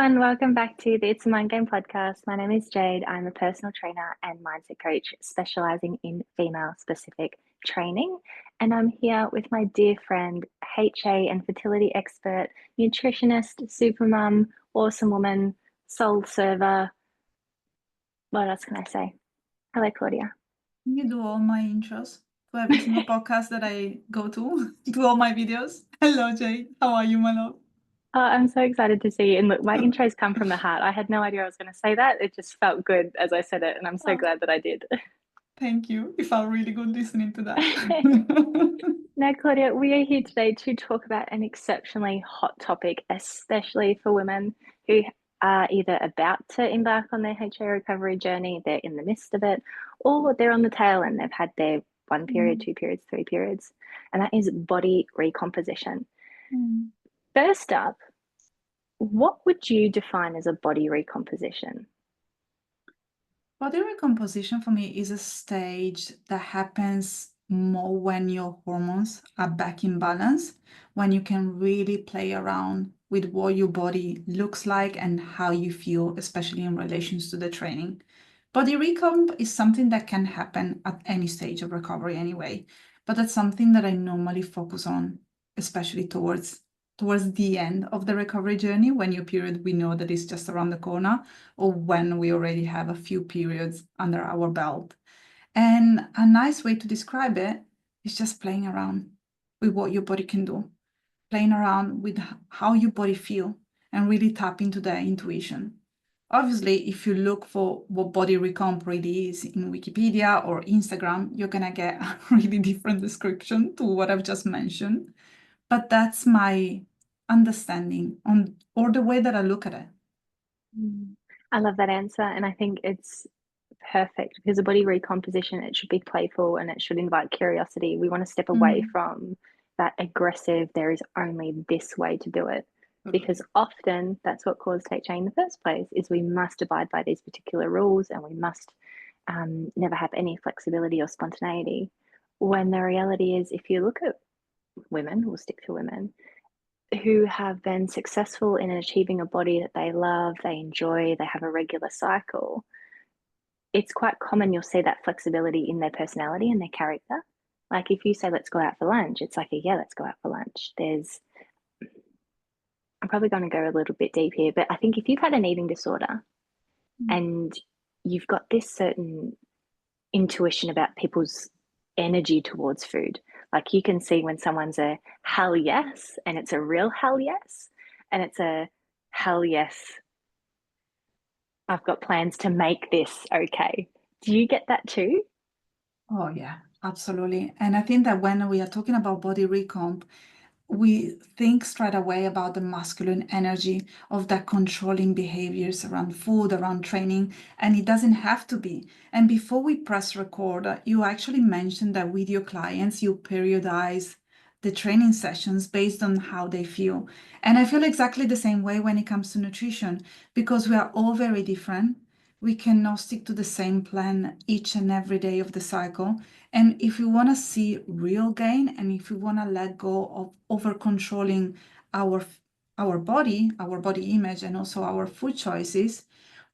everyone, welcome back to the It's a Mind Game podcast. My name is Jade. I'm a personal trainer and mindset coach specializing in female specific training. And I'm here with my dear friend, HA and fertility expert, nutritionist, supermom, awesome woman, soul server. What else can I say? Hello, Claudia. You do all my intros to every single podcast that I go to, do all my videos. Hello, Jade. How are you, my love? Oh, I'm so excited to see you. And look, my intros come from the heart. I had no idea I was going to say that. It just felt good as I said it. And I'm so glad that I did. Thank you. It felt really good listening to that. Now, Claudia, we are here today to talk about an exceptionally hot topic, especially for women who are either about to embark on their HA recovery journey, they're in the midst of it, or they're on the tail and they've had their 1 period, 2 periods, 3 periods, and that is body recomposition. First up, what would you define as a body recomposition? Body recomposition for me is a stage that happens more when your hormones are back in balance, when you can really play around with what your body looks like and how you feel, especially in relations to the training. Body recomp is something that can happen at any stage of recovery anyway, but that's something that I normally focus on, especially towards the end of the recovery journey, when your period we know that is just around the corner, or when we already have a few periods under our belt. And a nice way to describe it is just playing around with what your body can do, playing around with how your body feel, and really tap into their intuition. Obviously, if you look for what body recomp really is in Wikipedia or Instagram, you're gonna get a really different description to what I've just mentioned. But that's my understanding on, or the way that I look at it. I love that answer, and I think it's perfect because a body recomposition, it should be playful and it should invite curiosity. We want to step away from that aggressive, there is only this way to do it. Because often that's what caused HA in the first place, is we must abide by these particular rules and we must never have any flexibility or spontaneity. When the reality is, if you look at women, we'll stick to women, who have been successful in achieving a body that they love, they enjoy, they have a regular cycle, it's quite common you'll see that flexibility in their personality and their character. Like if you say, let's go out for lunch, it's like, yeah, let's go out for lunch. I'm probably going to go a little bit deep here, but I think if you've had an eating disorder and you've got this certain intuition about people's energy towards food, like you can see when someone's a hell yes, and it's a real hell yes, and it's a hell yes, I've got plans to make this okay. Do you get that too? Oh, yeah, absolutely. And I think that when we are talking about body recomp, we think straight away about the masculine energy of that controlling behaviors around food, around training, and it doesn't have to be. And before we press record, you actually mentioned that with your clients, you periodize the training sessions based on how they feel. And I feel exactly the same way when it comes to nutrition, because we are all very different. We cannot stick to the same plan each and every day of the cycle. And if we want to see real gain, and if we want to let go of over controlling our body image, and also our food choices,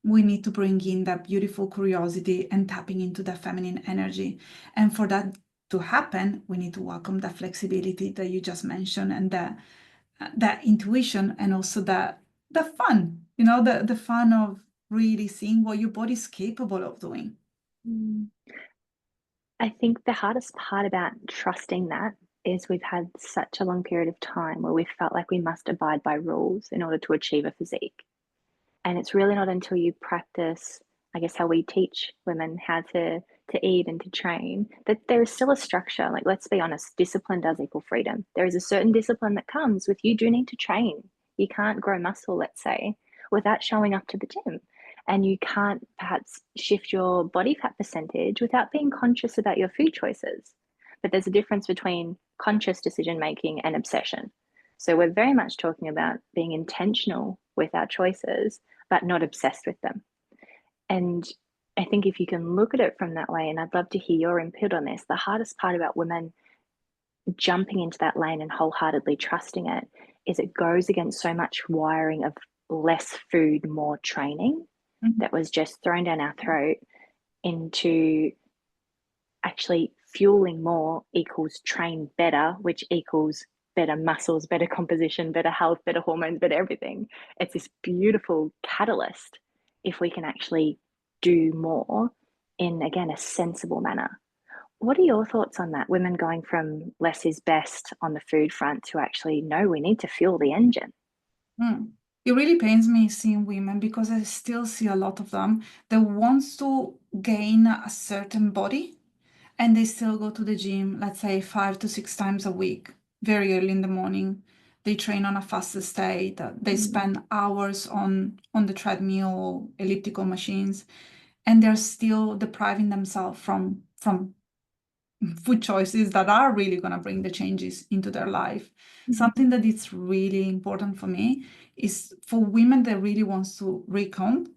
we need to bring in that beautiful curiosity and tapping into the feminine energy. And for that to happen, we need to welcome the flexibility that you just mentioned, and that intuition, and also the fun, the fun of really seeing what your body's capable of doing. I think the hardest part about trusting that is we've had such a long period of time where we've felt like we must abide by rules in order to achieve a physique. And it's really not until you practice, I guess, how we teach women how to eat and to train, that there is still a structure. Like, let's be honest, discipline does equal freedom. There is a certain discipline that comes with you do need to train. You can't grow muscle, let's say, without showing up to the gym. And you can't perhaps shift your body fat percentage without being conscious about your food choices. But there's a difference between conscious decision making and obsession. So we're very much talking about being intentional with our choices, but not obsessed with them. And I think if you can look at it from that way, and I'd love to hear your input on this, the hardest part about women jumping into that lane and wholeheartedly trusting it is it goes against so much wiring of less food, more training that was just thrown down our throat into actually fueling more equals train better, which equals better muscles, better composition, better health, better hormones, better everything. It's this beautiful catalyst if we can actually do more in, again, a sensible manner. What are your thoughts on that? Women going from less is best on the food front to actually, no, we need to fuel the engine. Mm. It really pains me seeing women because I still see a lot of them that wants to gain a certain body and they still go to the gym, let's say 5 to 6 times a week, very early in the morning. They train on a fasted state. They spend hours on the treadmill or elliptical machines, and they're still depriving themselves from food choices that are really going to bring the changes into their life. Something that is really important for me is for women that really wants to recomp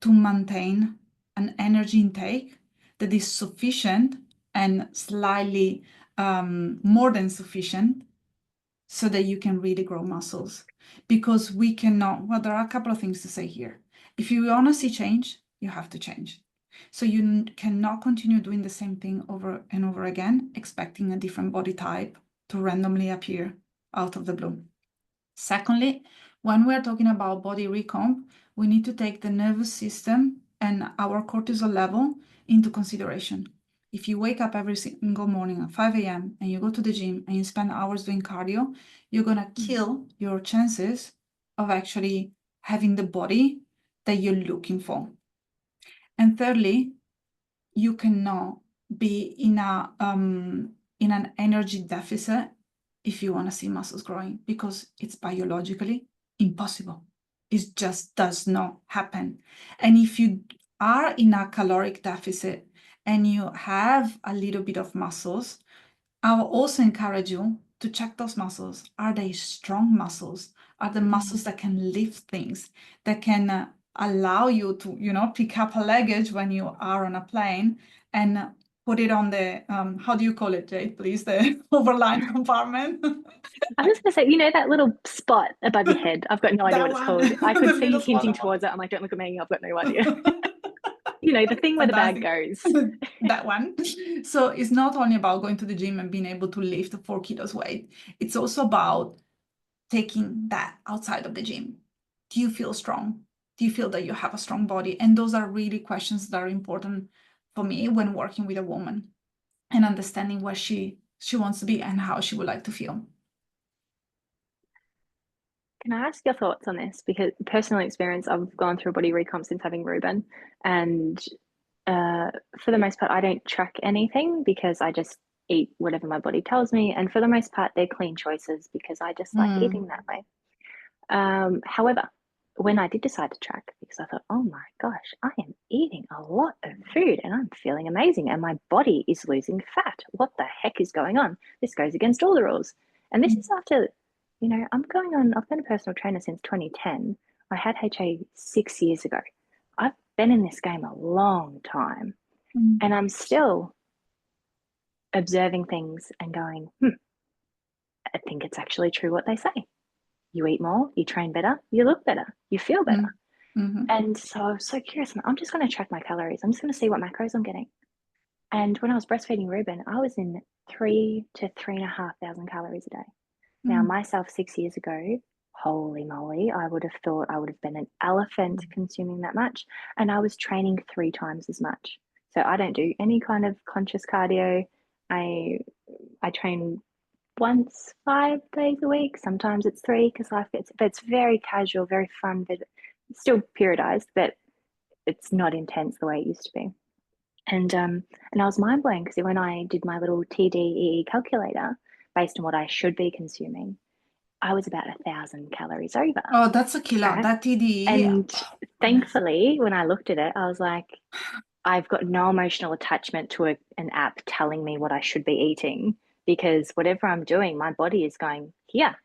to maintain an energy intake that is sufficient and slightly more than sufficient so that you can really grow muscles. Because we cannot, well, there are a couple of things to say here. If you want to see change, you have to change. So you cannot continue doing the same thing over and over again, expecting a different body type to randomly appear out of the blue. Secondly, when we're talking about body recomp, we need to take the nervous system and our cortisol level into consideration. If you wake up every single morning at 5 a.m. and you go to the gym and you spend hours doing cardio, you're going to kill your chances of actually having the body that you're looking for. And thirdly, you cannot be in an energy deficit if you want to see muscles growing, because it's biologically impossible. It just does not happen. And if you are in a caloric deficit and you have a little bit of muscles, I will also encourage you to check those muscles. Are they strong muscles? Are the muscles that can lift things, that can allow you to, pick up a luggage when you are on a plane and put it on the, how do you call it, Jade, please? The overline compartment. I'm just gonna say, that little spot above your head. I've got no idea That what it's one, called. I the could see little you spot hinting above. towards it. I'm like, don't look at me. I've got no idea. The thing where the bag Fantastic. goes. That one. So it's not only about going to the gym and being able to lift 4 kilos weight. It's also about taking that outside of the gym. Do you feel strong? Do you feel that you have a strong body? And those are really questions that are important for me when working with a woman and understanding where she wants to be and how she would like to feel. Can I ask your thoughts on this? Because personal experience, I've gone through a body recomp since having Ruben, and for the most part, I don't track anything because I just eat whatever my body tells me, and for the most part, they're clean choices because I just like eating that way. However, when I did decide to track, because I thought, oh my gosh, I am eating a lot of food and I'm feeling amazing, and my body is losing fat. What the heck is going on? This goes against all the rules. And this is after, I've been a personal trainer since 2010. I had HA 6 years ago. I've been in this game a long time, and I'm still observing things and going, I think it's actually true what they say. You eat more, you train better, you look better, you feel better. And so I was so curious. I'm just going to track my calories. I'm just going to see what macros I'm getting. And when I was breastfeeding Ruben, I was in 3,000 to 3,500 calories a day. Now, myself 6 years ago, holy moly, I would have thought I would have been an elephant consuming that much. And I was training 3 times as much. So I don't do any kind of conscious cardio. I train once 5 days a week. Sometimes it's 3 because it's very casual, very fun, but still periodized, but it's not intense the way it used to be. And I was mind blown because when I did my little TDEE calculator based on what I should be consuming, I was about 1,000 calories over. Oh, that's a killer. Right? That TDE. And thankfully, when I looked at it, I was like, I've got no emotional attachment to an app telling me what I should be eating, because whatever I'm doing, my body is going, here,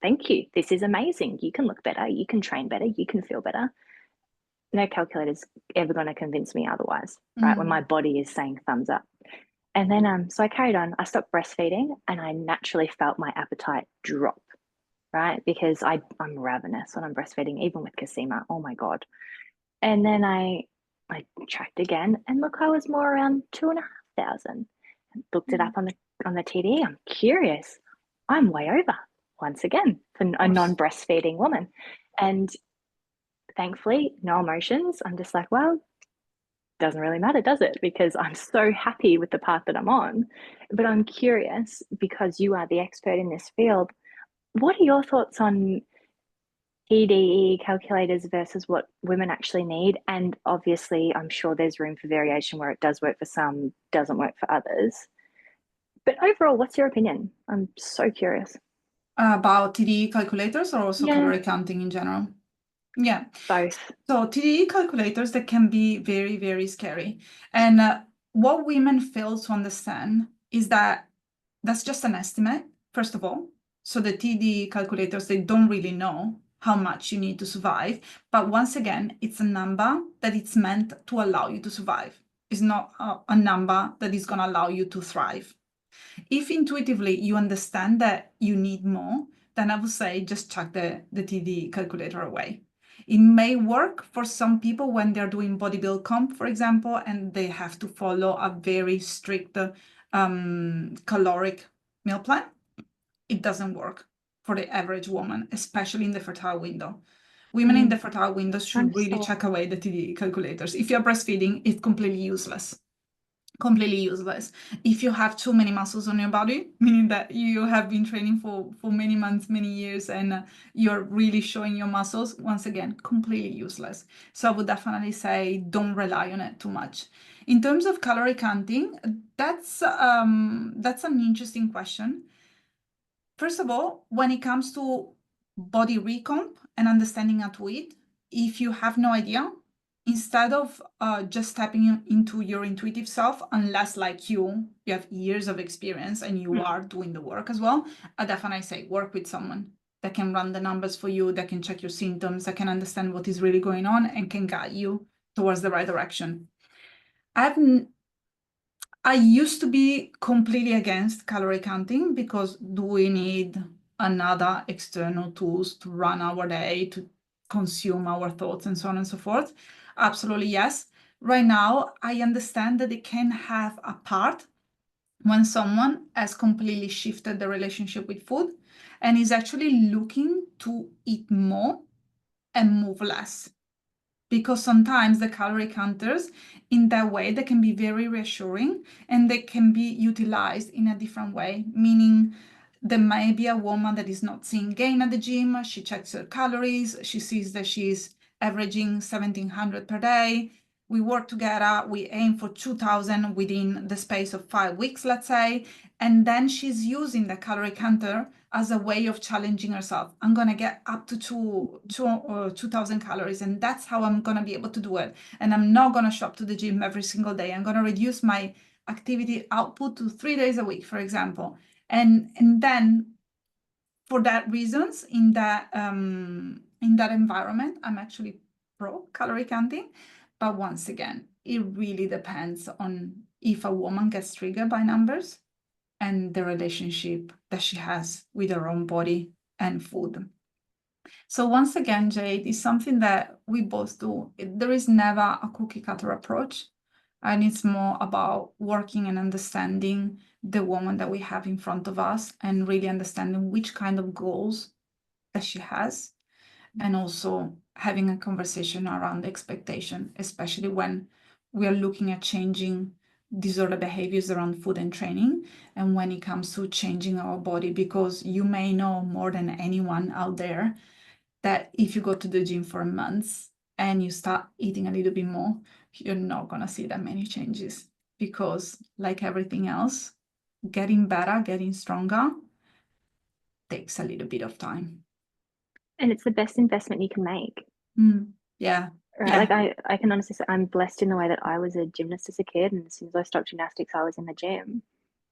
thank you. This is amazing. You can look better. You can train better. You can feel better. No calculator's ever going to convince me otherwise, right? When my body is saying thumbs up. And then, so I carried on. I stopped breastfeeding and I naturally felt my appetite drop, right? Because I'm ravenous when I'm breastfeeding, even with Casima. Oh my God. And then I tracked again, and look, I was more around 2,500. Looked it up on the TD. I'm curious. I'm way over once again for Of a course. non-breastfeeding woman. And thankfully, no emotions. I'm just like, well, doesn't really matter, does it? Because I'm so happy with the path that I'm on. But I'm curious, because you are the expert in this field, what are your thoughts on TDE calculators versus what women actually need? And obviously, I'm sure there's room for variation where it does work for some, doesn't work for others. But overall, what's your opinion? I'm so curious. About TDE calculators or also Yeah, calorie counting in general? Yeah. both. So TDE calculators that can be very, very scary. And what women fail to understand is that that's just an estimate, first of all. So the TDE calculators, they don't really know how much you need to survive. But once again, it's a number that it's meant to allow you to survive. It's not a number that is going to allow you to thrive. If intuitively you understand that you need more, then I would say just chuck the TD calculator away. It may work for some people when they're doing body build comp, for example, and they have to follow a very strict caloric meal plan. It doesn't work for the average woman, especially in the fertile window. Women in the fertile window should really Understood. chuck away the TD calculators. If you're breastfeeding, it's completely useless. Completely useless. If you have too many muscles on your body, meaning that you have been training for many months, many years, and you're really showing your muscles, once again, completely useless. So I would definitely say don't rely on it too much. In terms of calorie counting, that's an interesting question. First of all, when it comes to body recomp and understanding how to eat, if you have no idea, instead of just tapping into your intuitive self, unless like you have years of experience and you are doing the work as well, I definitely say work with someone that can run the numbers for you, that can check your symptoms, that can understand what is really going on and can guide you towards the right direction. I used to be completely against calorie counting because do we need another external tools to run our day, to consume our thoughts and so on and so forth? Absolutely, yes. Right now, I understand that it can have a part when someone has completely shifted the relationship with food and is actually looking to eat more and move less, because sometimes the calorie counters in that way they can be very reassuring and they can be utilized in a different way, meaning there may be a woman that is not seeing gain at the gym. She checks her calories, she sees that she's averaging 1,700 per day. We work together, we aim for 2,000 within the space of 5 weeks, let's say, and then she's using the calorie counter as a way of challenging herself. I'm going to get up to 2,000 calories, and that's how I'm going to be able to do it. And I'm not going to show up to the gym every single day. I'm going to reduce my activity output to 3 days a week, for example. And then for that reasons, in that environment, I'm actually pro calorie counting. But once again, it really depends on if a woman gets triggered by numbers and the relationship that she has with her own body and food. So once again, Jade, is something that we both do. There is never a cookie cutter approach, and it's more about working and understanding the woman that we have in front of us and really understanding which kind of goals that she has, and also having a conversation around expectation, especially when we are looking at changing disorder behaviors around food and training, and when it comes to changing our body, because you may know more than anyone out there that if you go to the gym for months and you start eating a little bit more, you're not going to see that many changes, because like everything else, getting better, getting stronger takes a little bit of time. And it's the best investment you can make. Yeah. Right. Yeah. Like I can honestly say I'm blessed in the way that I was a gymnast as a kid, and as soon as I stopped gymnastics, I was in the gym.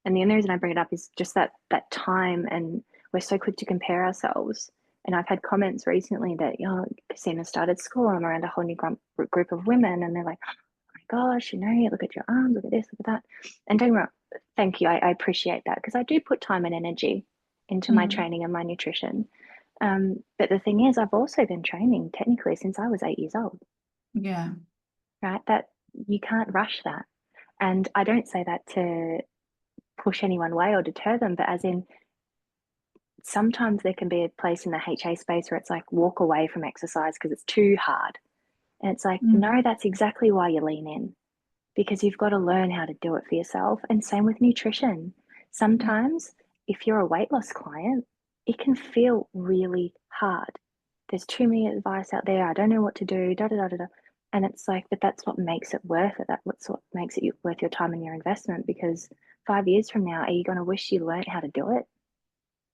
And the only reason I bring it up is just that time, and we're so quick to compare ourselves. And I've had comments recently that, you know, Casina started school, I'm around a whole new group of women, and they're like, oh my gosh, you know, look at your arms, look at this, look at that. And don't get me wrong, thank you. I appreciate that because I do put time and energy into my training and my nutrition. But the thing is, I've also been training technically since I was 8 years old, Yeah. right? That you can't rush that. And I don't say that to push anyone away or deter them, but as in sometimes there can be a place in the HA space where it's like walk away from exercise because it's too hard. And it's like, Mm. no, that's exactly why you lean in because you've got to learn how to do it for yourself. And same with nutrition. Yeah. Sometimes, if you're a weight loss client, it can feel really hard. There's too many advice out there. I don't know what to do, da da da da da. And it's like, but that's what makes it worth it. That's what makes it worth your time and your investment. Because 5 years from now, are you going to wish you learned how to do it,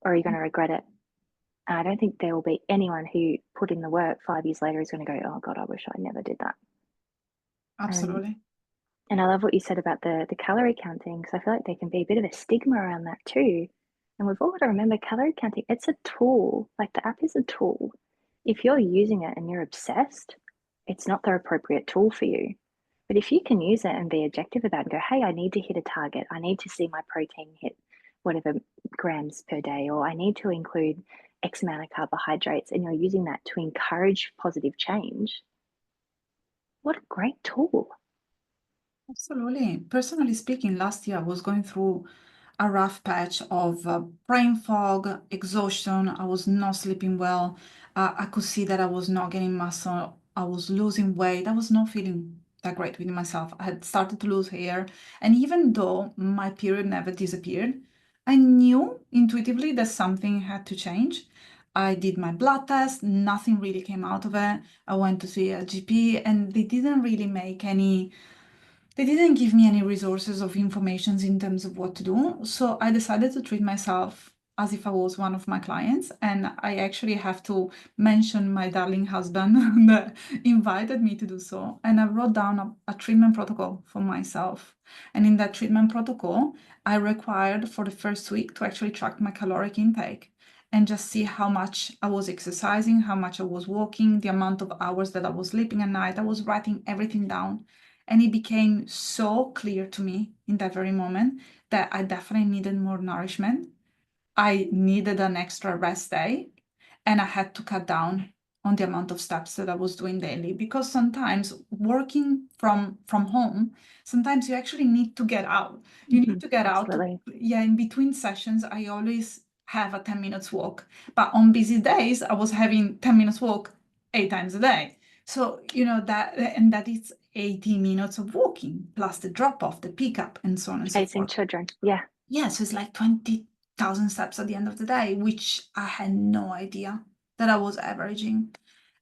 or are you going to regret it? And I don't think there will be anyone who put in the work 5 years later is going to go, oh God, I wish I never did that. And Absolutely. And I love what you said about the calorie counting, because I feel like there can be a bit of a stigma around that too. And we've all got to remember calorie counting, it's a tool. Like the app is a tool. If you're using it and you're obsessed, it's not the appropriate tool for you. But if you can use it and be objective about it and go, hey, I need to hit a target, I need to see my protein hit whatever grams per day, or I need to include X amount of carbohydrates, and you're using that to encourage positive change, what a great tool. Absolutely. Personally speaking, last year I was going through a rough patch of brain fog, exhaustion. I was not sleeping well. I could see that I was not getting muscle. I was losing weight. I was not feeling that great with myself. I had started to lose hair. And even though my period never disappeared, I knew intuitively that something had to change. I did my blood test, nothing really came out of it. I went to see a GP and they didn't really make any they didn't give me any resources of information in terms of what to do. So I decided to treat myself as if I was one of my clients. And I actually have to mention my darling husband that invited me to do so. And I wrote down a treatment protocol for myself. And in that treatment protocol, I required for the first week to actually track my caloric intake and just see how much I was exercising, how much I was walking, the amount of hours that I was sleeping at night. I was writing everything down. And it became so clear to me in that very moment that I definitely needed more nourishment. I needed an extra rest day, and I had to cut down on the amount of steps that I was doing daily, because sometimes working from home, sometimes you actually need to get out. You need to get out to, Absolutely. yeah, in between sessions, I always have a 10 minutes walk. But on busy days, I was having 10 minutes walk 8 times a day. So, and that is 80 minutes of walking plus the drop off, the pickup, and so on and so Chasing forth. children. Yeah. Yeah, so it's like 20,000 steps at the end of the day, which I had no idea that I was averaging.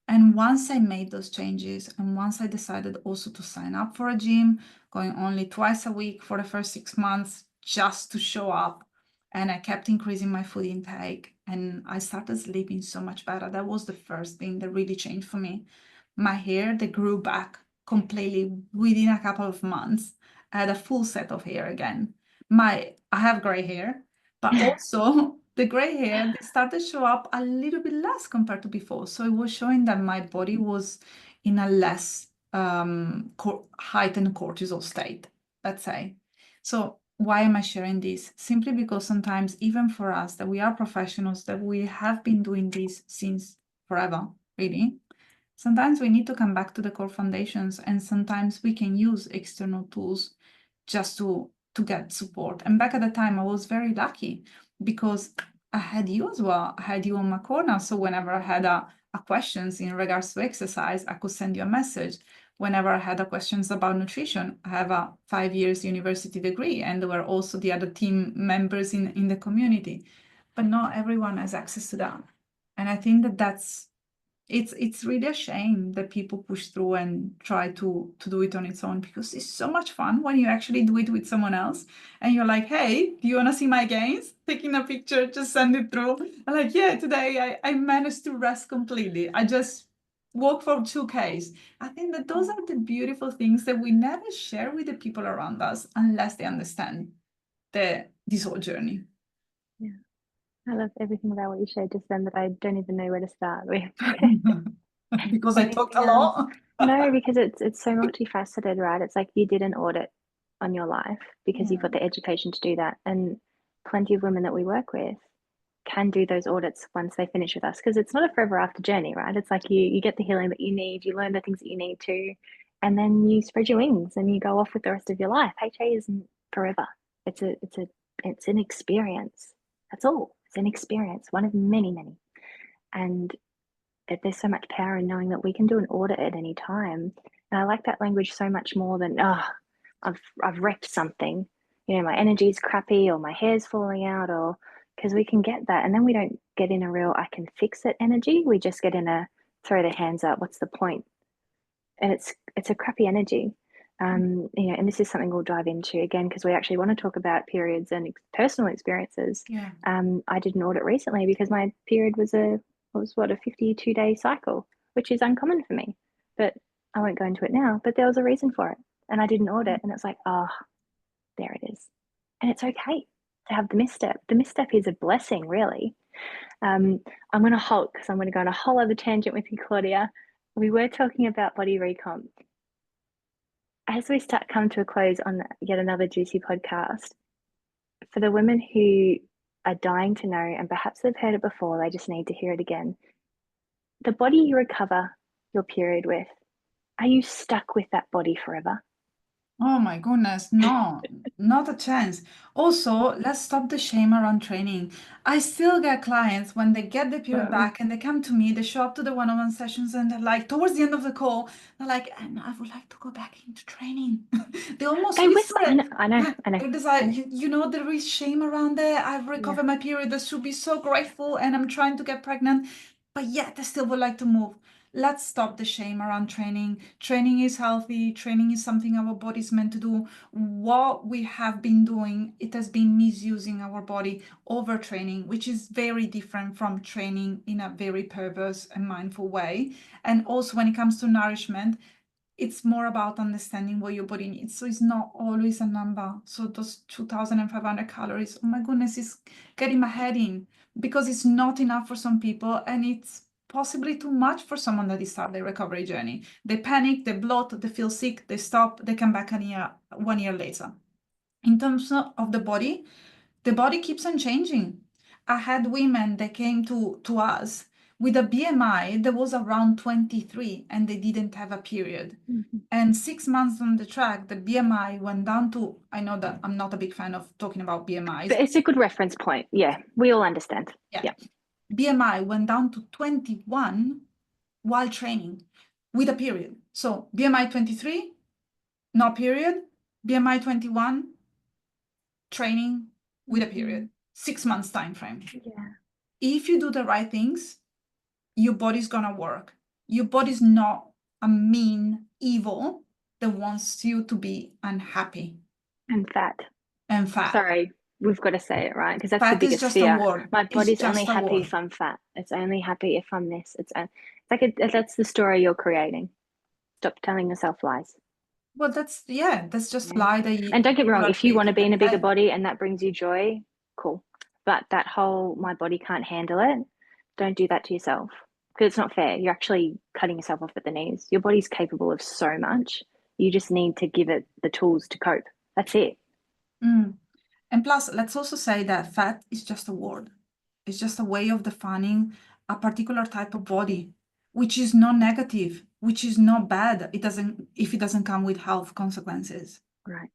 And once I made those changes, and once I decided also to sign up for a gym, going only twice a week for the first 6 months just to show up, and I kept increasing my food intake, and I started sleeping so much better. That was the first thing that really changed for me. My hair, they grew back completely within a couple of months. I had a full set of hair again. I have gray hair, but also the gray hair, they started to show up a little bit less compared to before. So it was showing that my body was in a less heightened cortisol state, let's say. So why am I sharing this? Simply because sometimes, even for us, that we are professionals, that we have been doing this since forever, really, sometimes we need to come back to the core foundations, and sometimes we can use external tools just to get support. And back at the time, I was very lucky because I had you as well. I had you on my corner. So whenever I had a questions in regards to exercise, I could send you a message. Whenever I had a questions about nutrition, I have a 5 years university degree, and there were also the other team members in the community. But not everyone has access to that. And I think it's really a shame that people push through and try to do it on its own, because it's so much fun when you actually do it with someone else and you're like, hey, do you want to see my gains? Taking a picture, just send it through. I'm like, yeah, today I managed to rest completely. I just walk for 2Ks. I think that those are the beautiful things that we never share with the people around us unless they understand this whole journey. Yeah. I love everything about what you shared just then, that I don't even know where to start with Because I talked a anything else. lot. No, because it's so multifaceted, right? It's like you did an audit on your life because you've Yeah. got the education to do that. And plenty of women that we work with, can do those audits once they finish with us, because it's not a forever after journey, right? It's like you get the healing that you need, you learn the things that you need to, and then you spread your wings and you go off with the rest of your life. HA isn't forever. It's an experience. That's all. It's an experience, one of many, many. And there's so much power in knowing that we can do an audit at any time. And I like that language so much more than, oh, I've wrecked something. You know, my energy's crappy or my hair's falling out, or because we can get that. And then we don't get in a real I can fix it energy. We just get in a throw the hands up, what's the point? And it's a crappy energy. You know, and this is something we'll dive into again because we actually want to talk about periods and personal experiences. Yeah. I did an audit recently because my period was a 52-day cycle, which is uncommon for me. But I won't go into it now. But there was a reason for it, and I did an audit, and it's like, oh, there it is, and it's okay to have the misstep. The misstep is a blessing, really. I'm going to halt because I'm going to go on a whole other tangent with you, Claudia. We were talking about body recomp. As we come to a close on yet another juicy podcast, for the women who are dying to know, and perhaps they've heard it before, they just need to hear it again. The body you recover your period with, are you stuck with that body forever? Oh my goodness, no, not a chance. Also, let's stop the shame around training. I still get clients when they get the period back and they come to me, they show up to the one-on-one sessions and they're like, towards the end of the call, they're like, and I would like to go back into training. They almost They whisper whisper. it. I know. Because you know, there is shame around there. I've recovered my period. I should be so grateful and I'm trying to get pregnant, but yet I still would like to move. Let's stop the shame around training. Training is healthy. Training is something our body is meant to do. What we have been doing, it has been misusing our body, overtraining, which is very different from training in a very purpose and mindful way. And also when it comes to nourishment, it's more about understanding what your body needs. So it's not always a number. So those 2,500 calories, oh my goodness, it's getting my head in because it's not enough for some people and it's possibly too much for someone that is starting their recovery journey. They panic, they bloat, they feel sick, they stop, they come back 1 year later. In terms of the body keeps on changing. I had women that came to us with a BMI that was around 23 and they didn't have a period. Mm-hmm. And 6 months on the track, the BMI went down to, I know that I'm not a big fan of talking about BMIs. But it's a good reference point. Yeah, we all understand. Yeah. BMI went down to 21 while training with a period. So BMI 23, no period. BMI 21, training with a period. 6 months time frame. Yeah. If you do the right things, your body's gonna work. Your body's not a mean evil that wants you to be unhappy. And fat. And fat. Sorry, we've got to say it, right? Because that's Fat the biggest is just fear. a word. My body's It's only just a happy word. if I'm fat. It's only happy if I'm this. It's like that's the story you're creating. Stop telling yourself lies. Well, that's just a lie that you. And don't get me wrong, if you want to be in a bigger head. body and that brings you joy, cool. But that whole my body can't handle it, don't do that to yourself because it's not fair. You're actually cutting yourself off at the knees. Your body's capable of so much. You just need to give it the tools to cope. That's it. And plus, let's also say that fat is just a word. It's just a way of defining a particular type of body, which is not negative, which is not bad. If it doesn't come with health consequences. Right.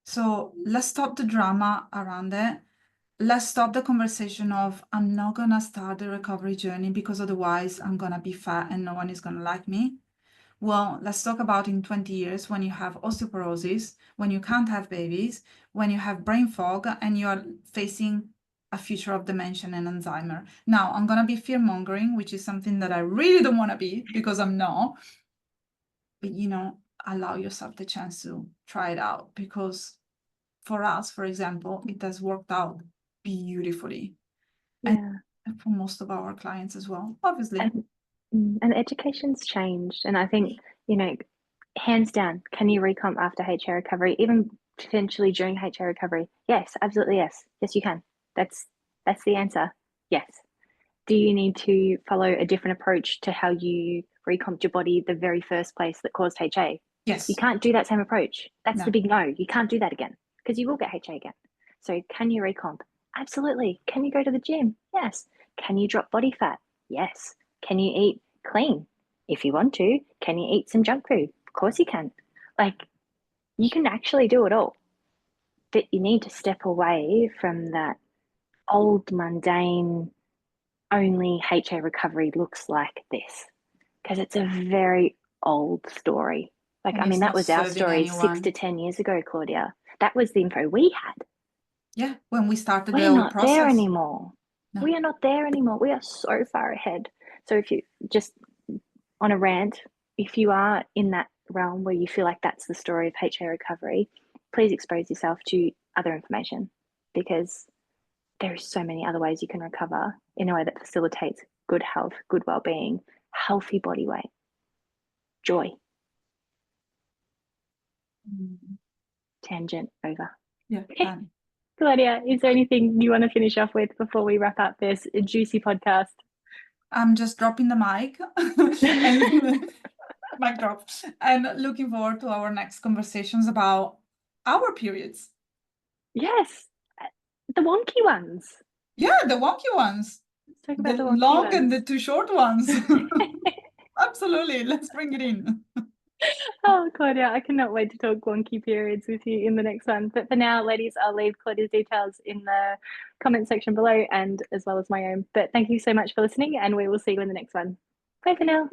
So let's stop the drama around it. Let's stop the conversation of I'm not gonna start the recovery journey because otherwise I'm gonna be fat and no one is gonna like me. Well, let's talk about in 20 years when you have osteoporosis, when you can't have babies, when you have brain fog and you're facing a future of dementia and Alzheimer. Now, I'm going to be fear-mongering, which is something that I really don't want to be because I'm not. But, allow yourself the chance to try it out because for us, for example, it has worked out beautifully. Yeah. And for most of our clients as well, obviously. And education's changed. And I think, hands down, can you recomp after HA recovery, even potentially during HA recovery? Yes, absolutely yes. Yes, you can. That's the answer. Yes. Do you need to follow a different approach to how you recomped your body the very first place that caused HA? Yes. You can't do that same approach. That's No. the big no. You can't do that again because you will get HA again. So can you recomp? Absolutely. Can you go to the gym? Yes. Can you drop body fat? Yes. Can you eat clean? If you want to, can you eat some junk food? Of course you can. Like, you can actually do it all. But you need to step away from that old, mundane, only HA recovery looks like this. Because it's a very old story. Like, And I mean, it's that not was our serving story 6 to anyone. 10 years ago, Claudia. That was the info we had. Yeah, when we started the We're whole not there process. anymore. No. We are not there anymore. We are so far ahead. So if you just on a rant, if you are in that realm where you feel like that's the story of HA recovery, please expose yourself to other information because there are so many other ways you can recover in a way that facilitates good health, good well-being, healthy body weight, joy. Mm. Tangent over. Yeah, done. Claudia, is there anything you want to finish off with before we wrap up this juicy podcast? I'm just dropping the mic and mic drop and looking forward to our next conversations about our periods. Yes, the wonky ones. Yeah, the wonky ones, Let's talk the about the wonky long and ones. the too short ones. Absolutely. Let's bring it in. Oh, Claudia, I cannot wait to talk wonky periods with you in the next one. But for now, ladies, I'll leave Claudia's details in the comment section below and as well as my own. But thank you so much for listening, and we will see you in the next one. Bye for now.